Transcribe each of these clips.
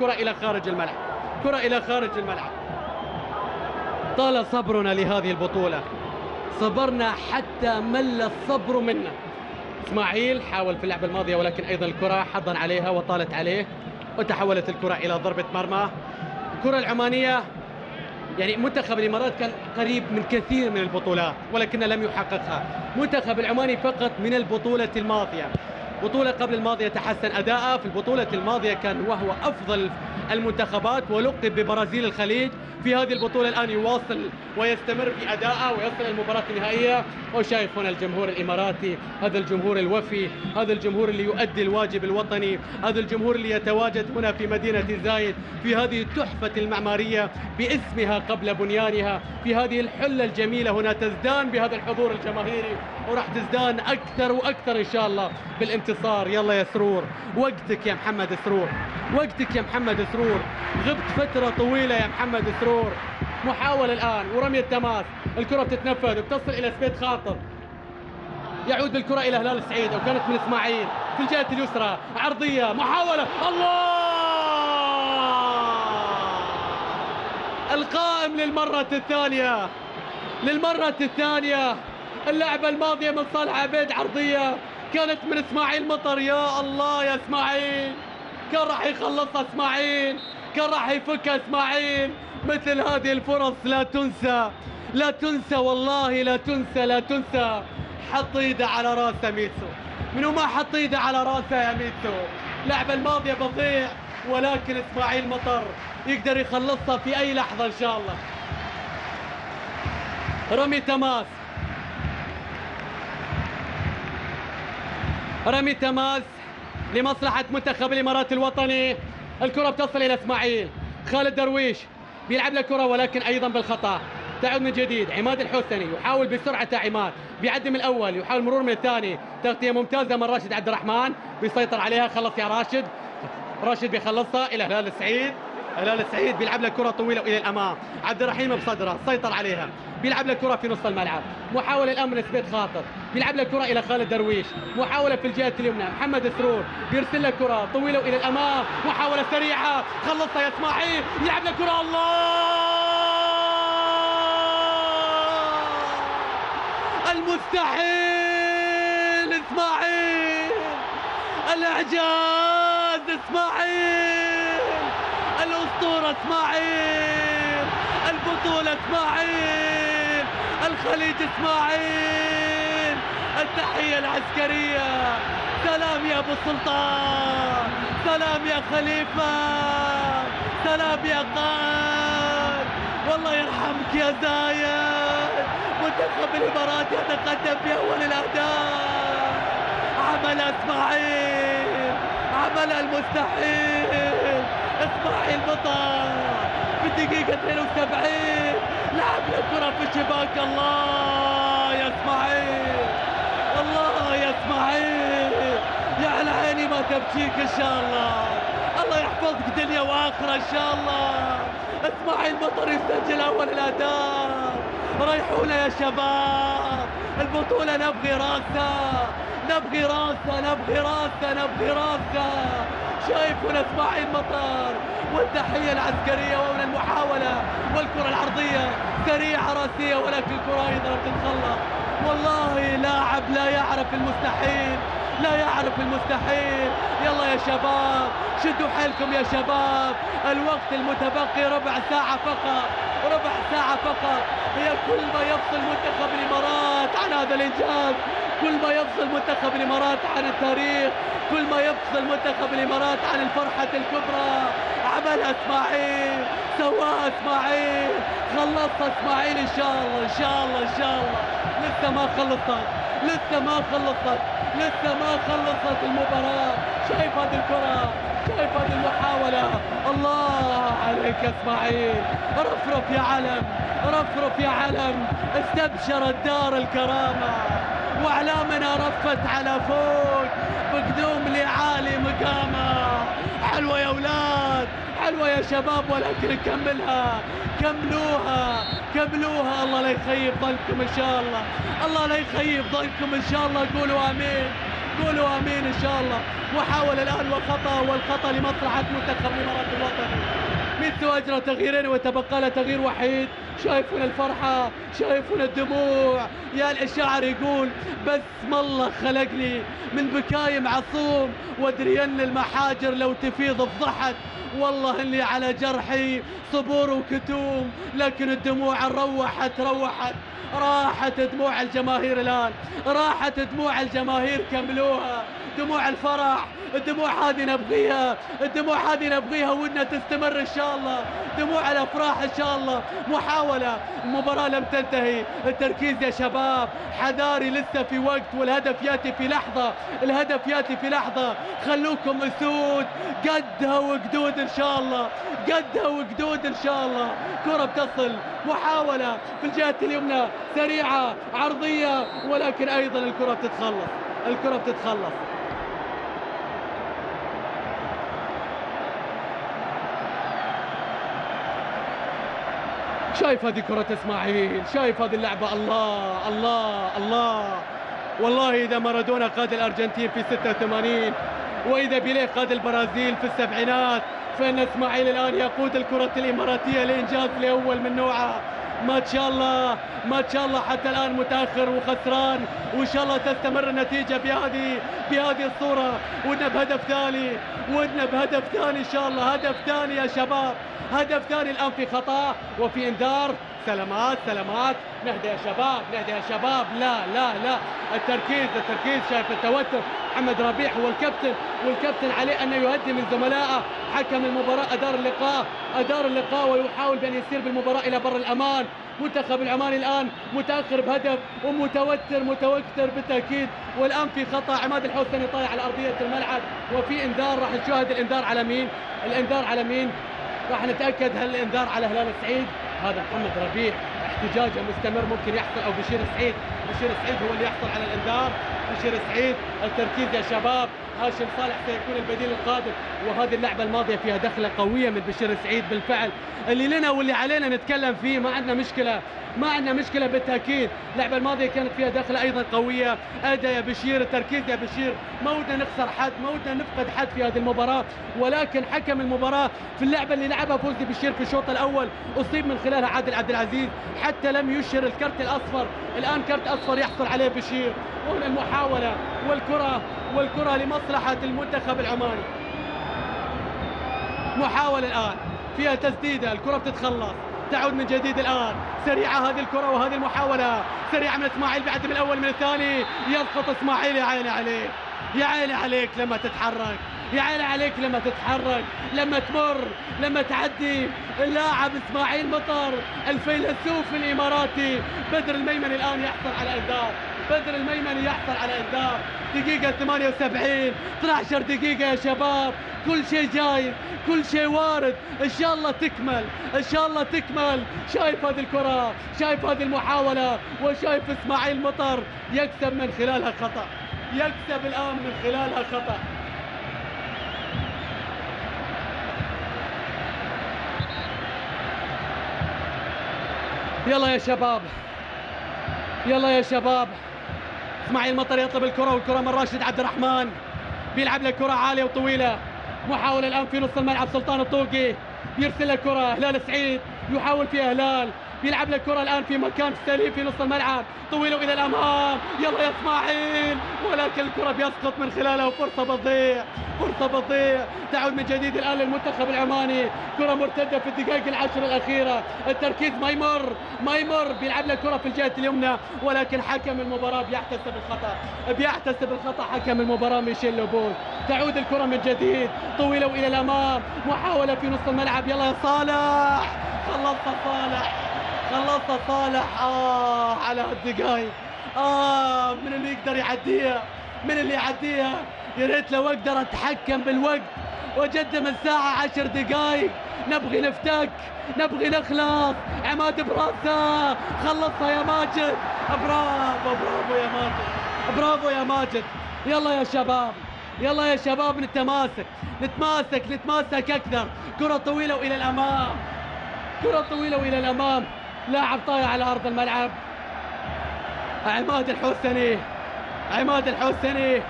كرة إلى خارج الملعب، كرة إلى خارج الملعب. طال صبرنا لهذه البطولة، صبرنا حتى مل الصبر منا. إسماعيل حاول في اللعبة الماضية ولكن أيضا الكرة حضن عليها وطالت عليه وتحولت الكرة إلى ضربة مرمى. الكرة العمانية يعني منتخب الإمارات كان قريب من كثير من البطولات ولكن لم يحققها. منتخب العماني فقط من البطولة الماضية، بطولة قبل الماضية تحسن أداءه، في البطولة الماضية كان وهو أفضل المنتخبات ولقب ببرازيل الخليج. في هذه البطولة الآن يواصل ويستمر في أدائه ويصل المباراة النهائية. وشايف هنا الجمهور الإماراتي، هذا الجمهور الوفي، هذا الجمهور اللي يؤدي الواجب الوطني، هذا الجمهور اللي يتواجد هنا في مدينة زايد في هذه التحفة المعمارية باسمها قبل بنيانها، في هذه الحلة الجميلة هنا تزدان بهذا الحضور الجماهيري وراح تزدان أكثر وأكثر إن شاء الله بالانتصار. يلا يا سرور، وقتك يا محمد سرور، وقتك يا محمد سرور، غبت فترة طويلة يا محمد سرور. محاولة الآن ورمية تماس، الكرة بتتنفذ وبتصل إلى سبيت خاطر، يعود بالكرة إلى هلال السعيد وكانت من إسماعيل في الجهة اليسرى، عرضية، محاولة، الله! القائم للمرة الثانية، للمرة الثانية. اللعبة الماضية من صالح عبيد عرضية كانت من إسماعيل مطر. يا الله يا إسماعيل، كان راح يخلصها إسماعيل، كان راح يفكها إسماعيل. مثل هذه الفرص لا تنسى، لا تنسى والله، لا تنسى، لا تنسى. حط ايده على راسه ميتسو، منو ما حط ايده على راسه يا ميتسو. اللعبة الماضية بضيع ولكن إسماعيل مطر يقدر يخلصها في أي لحظة إن شاء الله. رمي تماس، رمي تماس لمصلحة منتخب الإمارات الوطني. الكرة بتصل إلى إسماعيل، خالد درويش بيلعب له كرة ولكن أيضا بالخطأ. تعود من جديد عماد الحسني، يحاول بسرعة عماد، بيعدي من الأول، يحاول مرور من الثاني، تغطية ممتازة من راشد عبد الرحمن، بيسيطر عليها. خلص يا راشد، راشد بيخلصها إلى هلال السعيد. هلال السعيد بيلعب له كرة طويلة إلى الأمام، عبد الرحيم بصدره سيطر عليها، بيلعب له كرة في نص الملعب. محاولة الآن من سبيت خاطر، بيلعب له كرة إلى خالد درويش، محاولة في الجهة اليمنى، محمد سرور بيرسل له كرة طويلة إلى الأمام، محاولة سريعة، خلصها يا إسماعيل، يلعب له كرة، الله! المستحيل إسماعيل، الإعجاز إسماعيل، الأسطورة إسماعيل، البطولة إسماعيل، الخليج إسماعيل، التحية العسكرية. سلام يا أبو السلطان، سلام يا خليفة، سلام يا قائد، والله يرحمك يا زايد. منتخب الإمارات يتقدم بأول الأهداف. عمل إسماعيل، عمل المستحيل. إسماعيل مطر في الدقيقة 72 لعب له كرة في الشباك. الله يا إسماعيل، الله يا إسماعيل، يا على عيني ما تبكيك إن شاء الله، الله يحفظك دنيا وآخرة إن شاء الله. إسماعيل مطر يسجل أول الأهداف. ريحونا يا شباب، البطولة نبغي راسة، نبغي راسة، نبغي راسة، نبغي راسة. شايفون إسماعيل مطر والتحية العسكرية ومن المحاولة والكرة العرضية سريعة راسية ولكن الكرة أيضا بتتخلص. والله لاعب لا يعرف المستحيل، لا يعرف المستحيل. يلا يا شباب شدوا حيلكم يا شباب، الوقت المتبقي ربع ساعة فقط، ربع ساعة فقط. هي كل ما يفصل منتخب الإمارات عن هذا الإنجاز، كل ما يفصل منتخب الإمارات عن التاريخ، كل ما يفصل منتخب الإمارات عن الفرحة الكبرى. عملها إسماعيل، سواها إسماعيل، خلصها إسماعيل إن شاء الله، إن شاء الله، إن شاء الله. لسه ما خلصت، لسه ما خلصت، لسه ما خلصت المباراة. شايف هذه الكرة، شايف هذه المحاولة، الله عليك يا إسماعيل. رفرف يا علم، رفرف يا علم. استبشرت دار الكرامة وأعلامنا رفت على فوق بقدوم لعالي مقامة. حلوة يا أولاد، حلوة يا شباب، ولكن نكملها، كملوها، كملوها. الله لا يخيب ظنكم إن شاء الله، الله لا يخيب ظنكم إن شاء الله. قولوا آمين، قولوا آمين إن شاء الله. محاولة الآن وخطأ، والخطأ لمصلحة منتخب الإمارات الوطني. وأجرى تغييرين وتبقى له تغيير وحيد. شايفون الفرحة، شايفون الدموع. يا الشاعر يقول بسم الله خلقني من بكاي معصوم، وادري ان المحاجر لو تفيض الضحك، والله اللي على جرحي صبور وكتوم، لكن الدموع روحت راحت دموع الجماهير الآن، راحت دموع الجماهير. كملوها دموع الفرح، الدموع هذه نبغيها، الدموع هذه نبغيها ودنا تستمر إن شاء الله، دموع الأفراح إن شاء الله. محاولة، المباراة لم تنتهي، التركيز يا شباب حذاري، لسه في وقت والهدف يأتي في لحظة، الهدف يأتي في لحظة. خلوكم أسود قدها وقدود إن شاء الله، قدها وقدود إن شاء الله. كرة بتصل، محاولة في الجهة اليمنى سريعة عرضية، ولكن أيضا الكرة بتتخلص، الكرة بتتخلص. شايف هذه كرة إسماعيل، شايف هذه اللعبة. الله الله الله، والله إذا مارادونا قاد الأرجنتين في 86 وإذا بيليه قاد البرازيل في السبعينات، فإن إسماعيل الآن يقود الكرة الإماراتية لإنجاز لأول من نوعه. ما شاء الله ما شاء الله، حتى الآن متأخر وخسران، وإن شاء الله تستمر النتيجة بهذه الصورة. ودنا بهدف ثاني، ودنا بهدف ثاني إن شاء الله، هدف ثاني يا شباب، هدف ثاني. الآن في خطأ وفي إنذار. سلامات سلامات، نهدى يا شباب، نهدى يا شباب. لا لا لا، التركيز التركيز. شايف التوتر. محمد ربيح هو الكابتن، والكابتن عليه أن يهدي من زملائه. حكم المباراة أدار اللقاء ويحاول بأن يسير بالمباراة إلى بر الأمان. منتخب العماني الآن متأخر بهدف متوتر بالتأكيد. والآن في خطأ، عماد الحوسني طايح على أرضية الملعب، وفي إنذار. راح نشاهد الإنذار على مين، الإنذار على مين، راح نتأكد هل الإنذار على هلال السعيد. هذا محمد ربيع احتجاجه مستمر، ممكن يحصل، أو بشير السعيد هو اللي يحصل على الإنذار. بشير السعيد. التركيز يا شباب، هاشم صالح سيكون البديل القادم. وهذه اللعبة الماضية فيها دخلة قوية من بشير السعيد بالفعل. اللي لنا واللي علينا نتكلم فيه، ما عندنا مشكلة بالتأكيد. اللعبة الماضية كانت فيها دخلة أيضا قوية. أدى يا بشير، التركيز يا بشير. ما ودنا نخسر حد، ما ودنا نفقد حد في هذه المباراة، ولكن حكم المباراة في اللعبة اللي لعبها فوزي بشير في الشوط الأول أصيب من خلالها عادل عبد العزيز، حتى لم يشهر الكرت الأصفر. الآن كرت أصفر يحصل عليه بشير. وهنا المحاولة والكرة لمصلحة المنتخب العماني. محاولة الآن فيها تسديدة، الكرة بتتخلص، تعود من جديد الآن. سريعة هذه الكرة وهذه المحاولة سريعة من إسماعيل، بعد من الأول من الثاني يسقط إسماعيل. يا عيني عليك، يا عيني عليك لما تتحرك، يا عيني عليك لما تتحرك، لما تمر، لما تعدي اللاعب إسماعيل مطر الفيلسوف الإماراتي. بدر الميمني الآن يحصل على إنذار، بدر الميمني يحصل على إنذار. دقيقة 78، 12 دقيقة يا شباب، كل شيء جاي، كل شيء وارد. إن شاء الله تكمل، إن شاء الله تكمل. شايف هذه الكرة، شايف هذه المحاولة، وشايف إسماعيل مطر يكسب من خلالها خطأ، يكسب الآن من خلالها خطأ. يلا يا شباب، يلا يا شباب. اسماعيل مطر يطلب الكرة، والكرة من راشد عبد الرحمن، بيلعب له كرة عالية وطويلة. محاولة الآن في نص الملعب، سلطان الطوقي بيرسل له كرة. هلال السعيد يحاول فيها هلال، بيلعب له كرة الآن في مكان سليم في نص الملعب، طويلة إلى الأمام. يلا يا إسماعيل، ولكن الكرة بيسقط من خلالها، وفرصة بتضيع، فرصة بتضيع. تعود من جديد الآن للمنتخب العماني. كرة مرتدة في الدقائق العشر الأخيرة. التركيز ما يمر، بيلعب له كرة في الجهة اليمنى، ولكن حكم المباراة بيحتسب الخطأ حكم المباراة ميشيل لوبوز. تعود الكرة من جديد، طويلة وإلى الأمام. محاولة في نص الملعب. يلا يا صالح، خلصت صالح. على هالدقايق، من اللي يقدر يعديها، من اللي يعديها. يا ريت لو اقدر اتحكم بالوقت واقدم الساعة 10 دقايق. نبغي نفتك، نبغي نخلص. عماد براسه، خلصها يا ماجد. برافو يا ماجد، برافو يا ماجد. يلا يا شباب، يلا يا شباب، نتماسك اكثر. كرة طويلة والى الامام، كرة طويلة والى الامام. لاعب طايح على ارض الملعب. عماد الحوسني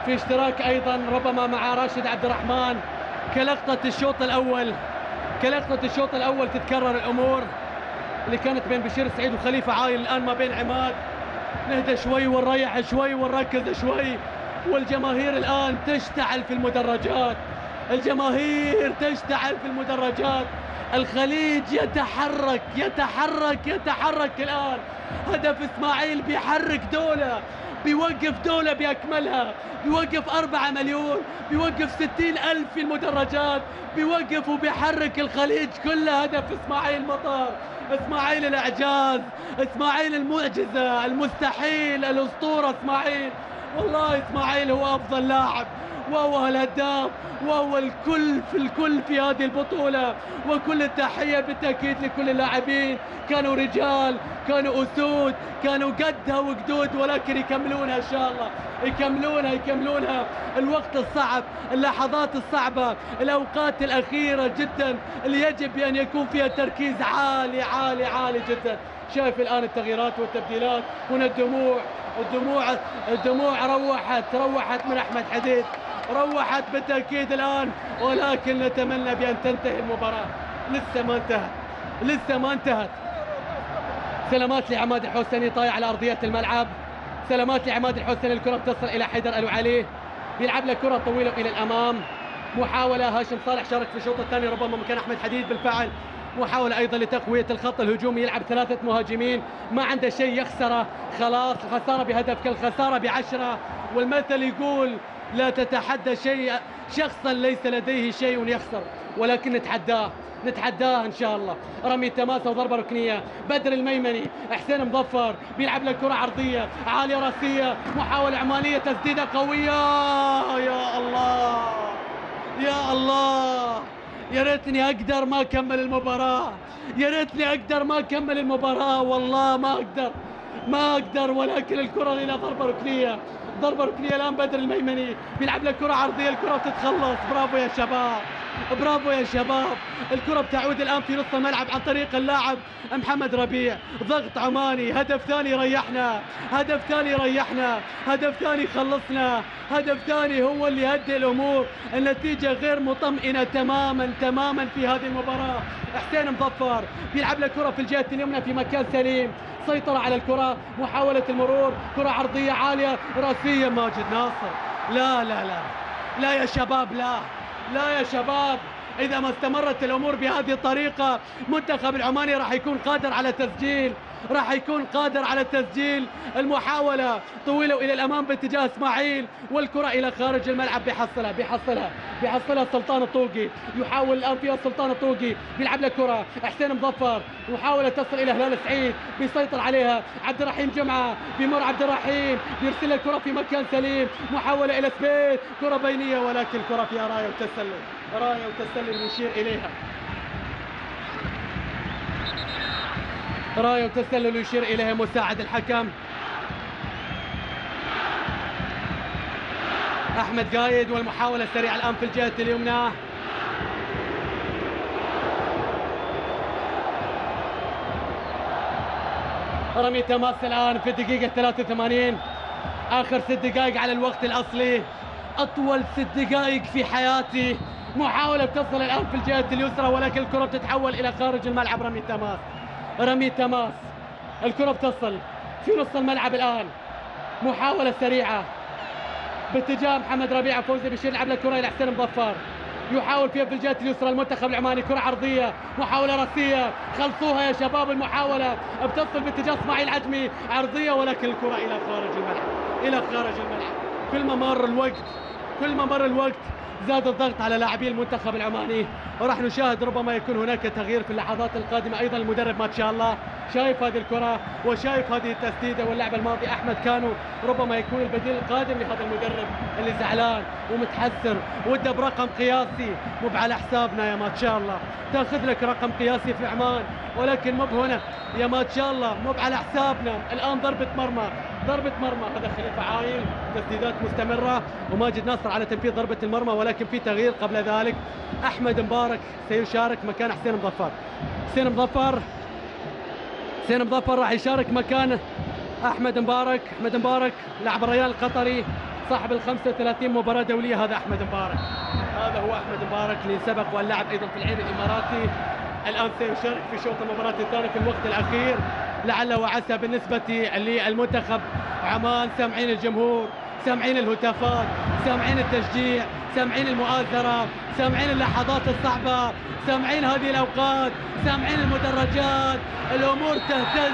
في اشتراك ايضا ربما مع راشد عبد الرحمن كلقطة الشوط الاول. كلقطة الشوط الأول تتكرر الأمور اللي كانت بين بشير السعيد وخليفة عايل، الآن ما بين عماد. نهدى شوي ونريح شوي ونركز شوي، والجماهير الآن تشتعل في المدرجات، الجماهير تشتعل في المدرجات. الخليج يتحرك يتحرك يتحرك الآن. هدف إسماعيل بيحرك دولة، بيوقف دولة بأكملها، بيوقف 4 مليون، بيوقف 60,000 في المدرجات، بيوقف وبيحرك الخليج كله. هدف إسماعيل مطر، إسماعيل الإعجاز، إسماعيل المعجزة، المستحيل، الأسطورة إسماعيل. والله إسماعيل هو أفضل لاعب، وهو الهداف، وهو الكل في الكل في هذه البطولة. وكل التحية بالتأكيد لكل اللاعبين، كانوا رجال، كانوا أسود، كانوا قدها وقدود، ولكن يكملونها إن شاء الله، يكملونها. الوقت الصعب، اللحظات الصعبة، الأوقات الأخيرة جدا اللي يجب أن يكون فيها تركيز عالي عالي عالي جدا. شايف الآن التغييرات والتبديلات، هنا الدموع روحت من أحمد حديد، روحت بالتأكيد الآن، ولكن نتمنى بأن تنتهي المباراة. لسه ما انتهت. سلامات لعماد الحسني طايح على أرضية الملعب، سلامات لعماد الحسني. الكرة بتصل إلى حيدر ألو علي، بيلعب له كرة طويلة إلى الأمام. محاولة، هاشم صالح شارك في الشوط الثاني ربما مكان أحمد حديد بالفعل. محاولة أيضا لتقوية الخط الهجومي، يلعب 3 مهاجمين، ما عنده شيء يخسره، خلاص الخسارة بهدف كالخسارة ب10. والمثل يقول لا تتحدى شخصا ليس لديه شيء يخسر، ولكن نتحداه ان شاء الله. رمي تماسه وضربه ركنيه، بدر الميمني، حسين مظفر بيلعب له كره عرضيه عاليه راسيه، محاوله عمانيه، تسديده قويه. يا الله يا الله، يا ريتني اقدر ما اكمل المباراه، يا ريتني اقدر ما اكمل المباراه، والله ما اقدر. ولكن الكره الى ضربه ركنيه الان. بدر الميمني بيلعب له كره عرضيه، الكره بتتخلص. برافو يا شباب. الكره بتعود الان في نص الملعب عن طريق اللاعب محمد ربيع. ضغط عماني، هدف ثاني يريحنا، هدف ثاني يخلصنا، هدف ثاني هو اللي يهدئ الامور. النتيجه غير مطمئنه تماما في هذه المباراه. حسين مظفر بيلعب له كره في الجهه اليمنى في مكان سليم، سيطرة على الكرة، محاولة المرور، كرة عرضية عالية راسية. ماجد ناصر، لا يا شباب، لا يا شباب. إذا ما استمرت الأمور بهذه الطريقة، منتخب العماني راح يكون قادر على التسجيل. المحاولة طويلة إلى الأمام باتجاه إسماعيل، والكرة إلى خارج الملعب. بيحصلها سلطان الطوقي، يحاول الآن فيها سلطان الطوقي، بيلعب له كرة حسين مظفر، محاولة تصل إلى هلال سعيد، بيسيطر عليها عبد الرحيم جمعة، بيمر عبد الرحيم، بيرسل الكرة في مكان سليم، محاولة إلى سبيت، كرة بينية، ولكن الكرة فيها راية وتسلل يشير إليها. راية وتسلل يشير إليها مساعد الحكم أحمد قايد. والمحاولة السريعة الآن في الجهة اليمنى. رمي تماس الآن في الدقيقة 83، آخر 6 دقائق على الوقت الأصلي، أطول 6 دقائق في حياتي. محاولة بتصل الآن في الجهة اليسرى، ولكن الكرة بتتحول إلى خارج الملعب. رمي تماس، الكرة بتصل في نص الملعب الآن. محاولة سريعة باتجاه محمد ربيع، فوزي بشير يلعب له كرة إلى حسين مظفر، يحاول فيها في الجهة اليسرى المنتخب العماني، كرة عرضية، محاولة راسية، خلصوها يا شباب. المحاولة بتصل باتجاه اسماعيل عجمي، عرضية، ولكن الكرة إلى خارج الملعب. كل ما مر الوقت زاد الضغط على لاعبي المنتخب العماني، وراح نشاهد ربما يكون هناك تغيير في اللحظات القادمة. أيضا المدرب ما شاء الله شايف هذه الكرة وشايف هذه التسديدة، واللعب الماضي أحمد كانوا ربما يكون البديل القادم لهذا المدرب اللي زعلان ومتحسر، وده برقم قياسي مو على حسابنا. يا ما شاء الله تاخذ لك رقم قياسي في عمان، ولكن مو هنا يا ما شاء الله، مو على حسابنا. الآن ضربة مرمى، هذا خليفة عايل، تسديدات مستمرة، وماجد ناصر على تنفيذ ضربة المرمى، ولكن في تغيير قبل ذلك. أحمد مبارك سيشارك مكان حسين مظفر. حسين مظفر راح يشارك مكان أحمد مبارك. لاعب الريال القطري صاحب ال 35 مباراة دولية، هذا أحمد مبارك. هذا هو أحمد مبارك اللي سبق واللعب أيضا في العين الإماراتي، الآن سيشارك في شوط المباراة الثاني في الوقت الأخير. لعل وعسى بالنسبة للمنتخب عمان. سامعين الجمهور، سامعين الهتافات، سامعين التشجيع، سامعين المؤازرة، سامعين اللحظات الصعبة، سامعين هذه الأوقات، سامعين المدرجات. الأمور تهتز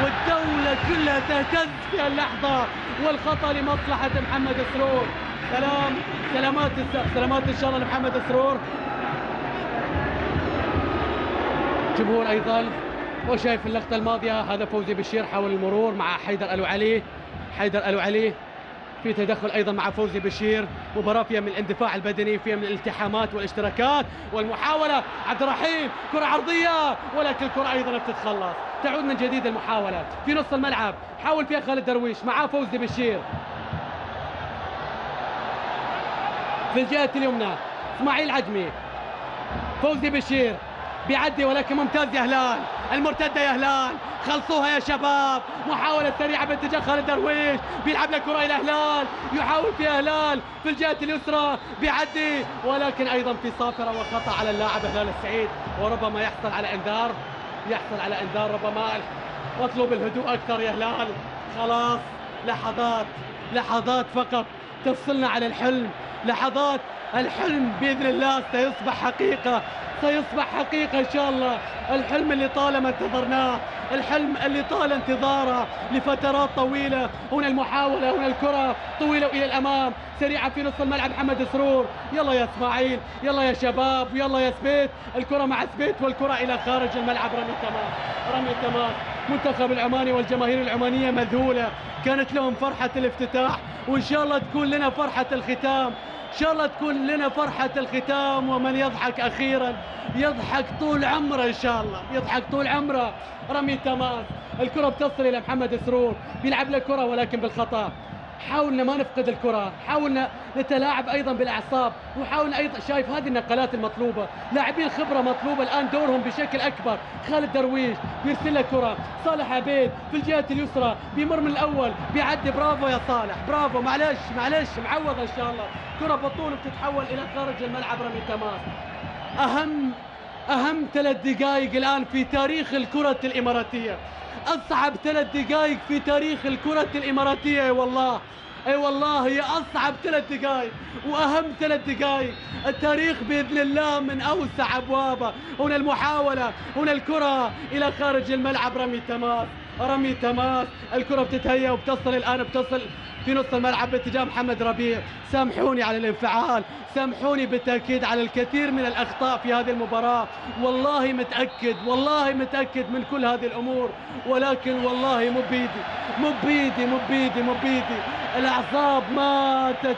والدولة كلها تهتز في اللحظة، والخطأ لمصلحة محمد سرور. سلامات إن شاء الله لمحمد سرور. جمهور أيضا وشايف اللقطة الماضية، هذا فوزي بشير حاول المرور مع حيدر ألو علي. حيدر ألو علي في تدخل أيضا مع فوزي بشير. مباراة فيها من الاندفاع البدني، فيها من الالتحامات والاشتراكات والمحاولة. عبد الرحيم كرة عرضية، ولكن الكرة أيضا بتتخلص. تعود من جديد المحاولة في نص الملعب، حاول فيها خالد درويش مع فوزي بشير. في الجهة اليمنى اسماعيل عجمي، فوزي بشير بيعدي، ولكن ممتاز يا هلال. المرتدة يا هلال، خلصوها يا شباب. محاولة سريعة باتجاه خالد درويش، بيلعب لك كرة إلى هلال، يحاول فيها هلال في الجهة اليسرى، بيعدي، ولكن أيضا في صافرة وخطأ على اللاعب هلال السعيد، وربما يحصل على إنذار. ربما مطلوب الهدوء أكثر يا هلال. خلاص لحظات فقط تفصلنا عن الحلم. لحظات، الحلم بإذن الله سيصبح حقيقة إن شاء الله. الحلم اللي طالما انتظرناه، الحلم اللي طال انتظاره لفترات طويلة. هنا المحاولة، هنا الكرة طويلة إلى الأمام، سريعة في نصف الملعب محمد سرور. يلا يا اسماعيل، يلا يا شباب، يلا يا سبيت. الكرة مع سبيت والكرة إلى خارج الملعب. رمي تماس. منتخب العماني والجماهير العمانية مذهولة، كانت لهم فرحة الافتتاح، وإن شاء الله تكون لنا فرحة الختام. إن شاء الله تكون لنا فرحة الختام. ومن يضحك أخيرا يضحك طول عمره، إن شاء الله يضحك طول عمره. رمي تماس، الكرة بتصل إلى محمد سرور، بيلعب له كرة ولكن بالخطأ. حاولنا ما نفقد الكرة، حاولنا نتلاعب أيضا بالأعصاب، وحاولنا أيضا، شايف هذه النقلات المطلوبة، لاعبين خبرة مطلوبة الآن دورهم بشكل أكبر. خالد درويش بيرسل له كرة، صالح عبيد في الجهة اليسرى بيمر من الأول، بيعدي. برافو يا صالح، برافو. معلش معوضة إن شاء الله. كرة بطول بتتحول إلى خارج الملعب. رمي تماس. أهم 3 دقائق الآن في تاريخ الكرة الإماراتية، أصعب 3 دقائق في تاريخ الكرة الإماراتية. أي والله هي أصعب 3 دقائق وأهم 3 دقائق. التاريخ بإذن الله من أوسع أبوابه. هنا المحاولة، هنا الكرة إلى خارج الملعب. رمي تماس. الكرة بتتهيأ وبتصل الآن، بتصل في نص الملعب باتجاه محمد ربيع. سامحوني على الانفعال، سامحوني بالتأكيد على الكثير من الأخطاء في هذه المباراة. والله متأكد من كل هذه الأمور، ولكن والله مو بيدي. الأعصاب ماتت.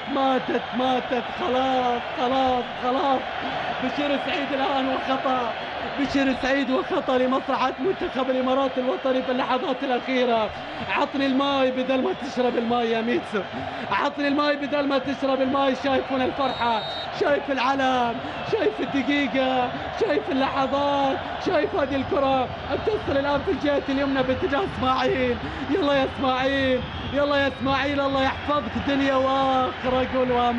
خلاص. بشير سعيد الآن وخطأ لمصلحة منتخب الإمارات الوطني في اللحظات الأخيرة. عطني الماء بدل ما تشرب الماء يا ميتسو، عطني الماء بدل ما تشرب الماء. شايفون الفرحة، شايف العلم، شايف الدقيقة، شايف اللحظات، شايف هذه الكرة بتصل الآن في الجهة اليمنى باتجاه اسماعيل. يلا يا اسماعيل، الله يحفظك دنيا وآخرة. قولوا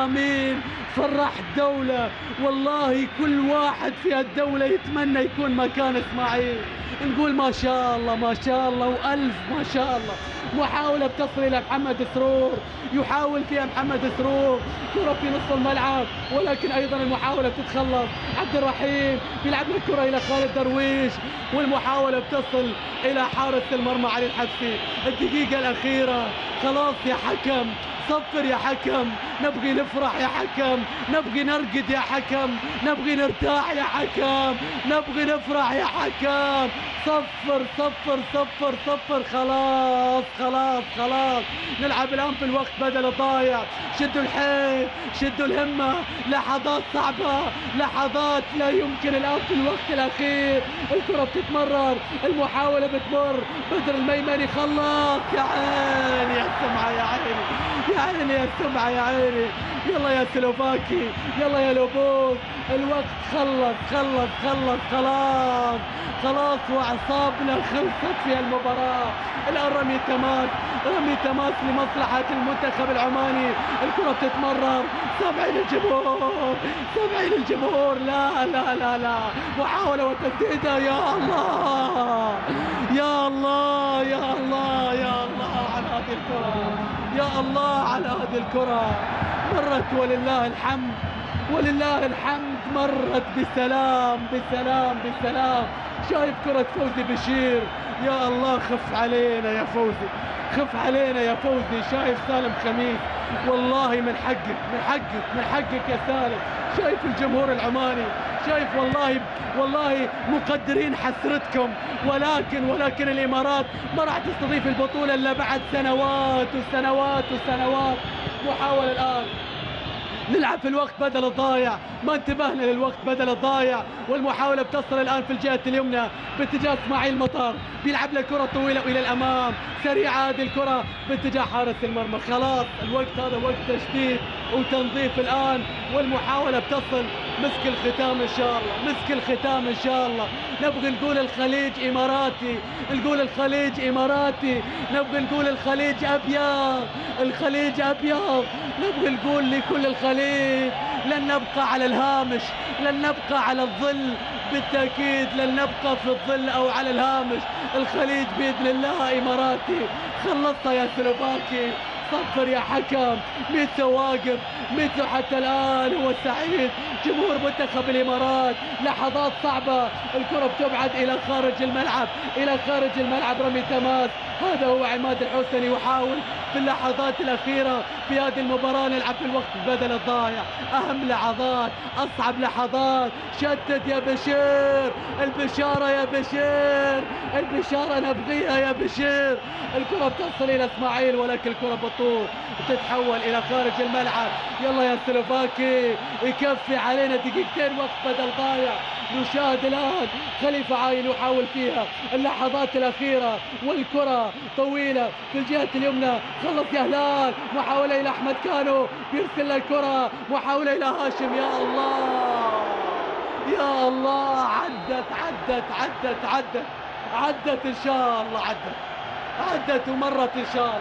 آمين. فرح الدولة، والله كل واحد في الدولة يتمنى يكون مكان اسماعيل. نقول ما شاء الله وألف ما شاء الله. محاولة بتصل إلى محمد سرور، يحاول فيها محمد سرور، كرة في نصف الملعب، ولكن أيضا المحاولة بتتخلص. عبد الرحيم بيلعب الكرة إلى خالد درويش، والمحاولة بتصل إلى حارس المرمى علي الحبسي. الدقيقة الأخيرة، خلاص يا حكم، صفر يا حكم. نبغي نفرح يا حكم، نبغي نرقد يا حكم، نبغي نرتاح يا حكم، نبغي نفرح يا حكم. صفر. خلاص. نلعب الآن في الوقت بدل الضايع. شدوا الحيل، شدوا الهمة. لحظات صعبة، لحظات لا يمكن الآن في الوقت الأخير. الكرة بتتمرر، المحاولة بتمر. بدر الميمني خلص. يا عيني يا سمعة، يا عيني يا سمعة، يا عيني. يلا يا سلوفاكي، يلا يا لوبوس. الوقت خلص. خلاص. وعد أعصابنا خلصت في المباراة. الآن رمي تماس لمصلحة المنتخب العماني. الكرة بتتمرر، سامعين الجمهور. لا لا لا لا، محاولة وتسديدة. يا الله يا الله يا الله يا الله على هذه الكرة، يا الله على هذه الكرة. مرت ولله الحمد مرت بسلام. شايف كرة فوزي بشير. يا الله خف علينا يا فوزي، خف علينا يا فوزي. شايف سالم خميس، والله من حقك يا سالم. شايف الجمهور العماني، شايف والله مقدرين حسرتكم، ولكن الإمارات ما راح تستضيف البطولة إلا بعد سنوات وسنوات وسنوات. محاولة الآن نلعب في الوقت بدل الضايع، ما انتبهنا للوقت بدل الضايع. والمحاولة بتصل الآن في الجهة اليمنى باتجاه اسماعيل مطر، بيلعب له كرة طويلة إلى الأمام، سريعة هذه الكرة باتجاه حارس المرمى. خلاص الوقت هذا وقت تشتيت وتنظيف الآن، والمحاولة بتصل. مسك الختام إن شاء الله. نبغي نقول الخليج إماراتي، نبغي نقول الخليج أبيض. نبغي نقول لكل الخليج لن نبقى على الهامش، لن نبقى على الظل، بالتأكيد لن نبقى في الظل أو على الهامش. الخليج بإذن الله إماراتي. خلصت يا سلوفاكي، صفر يا حكم. ميتسو واقف، ميتسو حتى الآن هو سعيد. جمهور منتخب الإمارات لحظات صعبة. الكرة بتبعد إلى خارج الملعب، رمي تماس. هذا هو عماد الحسني يحاول في اللحظات الأخيرة في هذه المباراة نلعب في الوقت بدل الضايع. أهم لحظات، أصعب لحظات. شتت يا بشير، البشارة يا بشير، البشارة نبغيها يا بشير. الكرة بتصل إلى إسماعيل، ولكن الكرة بطول تتحول إلى خارج الملعب. يلا يا سلوفاكي، يكفي علينا دقيقتين وقت بدل ضايع. نشاهد الآن خليفة عاين يحاول فيها اللحظات الأخيرة، والكرة طويلة في الجهة اليمنى. خلص يا هلال، محاولة إلى أحمد كانو، بيرسل الكرة، محاولة إلى هاشم. يا الله، عدت إن شاء الله، عدت ومرت إن شاء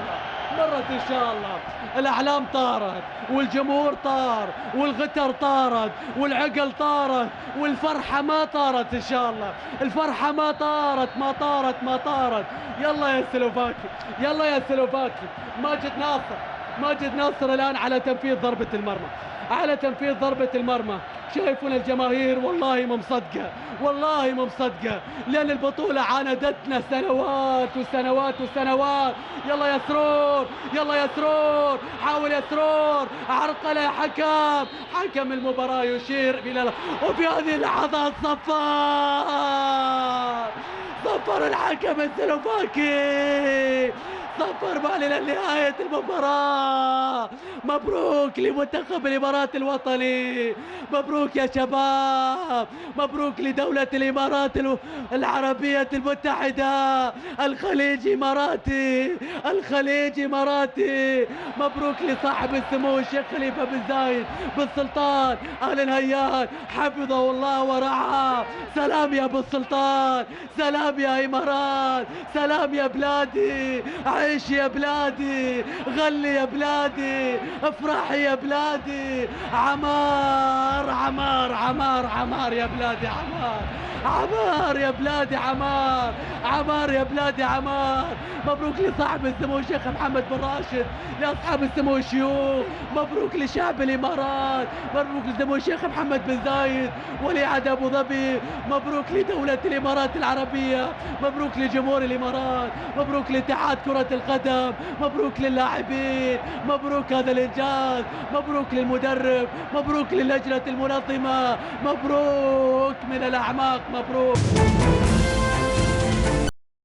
الله. الأحلام طارت، والجمهور طار، والغتر طارت، والعقل طارت، والفرحة ما طارت إن شاء الله. الفرحة ما طارت. يلا يا سلوفاكي. ماجد ناصر الآن على تنفيذ ضربة المرمى. شايفون الجماهير والله مو مصدقة، لأن البطولة عاندتنا سنوات وسنوات. يلا يا سرور، حاول يا سرور، عرقلة يا حكم المباراة يشير وفي هذه اللحظات صفر الحكم السلوفاكي، صفر بالي لنهاية المباراة. مبروك لمنتخب الإمارات الوطني، مبروك يا شباب، مبروك لدولة الإمارات العربية المتحدة. الخليج إماراتي. مبروك لصاحب السمو الشيخ خليفة بن زايد بن سلطان آل نهيان، حفظه الله ورعاه. سلام يا ابو سلطان، سلام يا إمارات، سلام يا بلادي. عيش يا بلادي، غلي يا بلادي، افرحي يا بلادي. عمار يا بلادي، عمار يا بلادي، عمار يا بلادي، عمار. مبروك لصاحب السمو الشيخ محمد بن راشد، لأصحاب السمو الشيوخ. مبروك لشعب الإمارات، مبروك لسمو الشيخ محمد بن زايد ولي عهد أبو ظبي. مبروك لدولة الإمارات العربية، مبروك لجمهور الإمارات، مبروك لاتحاد كرة القدم، مبروك للاعبين، مبروك هذا الإنجاز، مبروك للمدرب، مبروك للجنة المنظمة، مبروك من الأعماق، مبروك.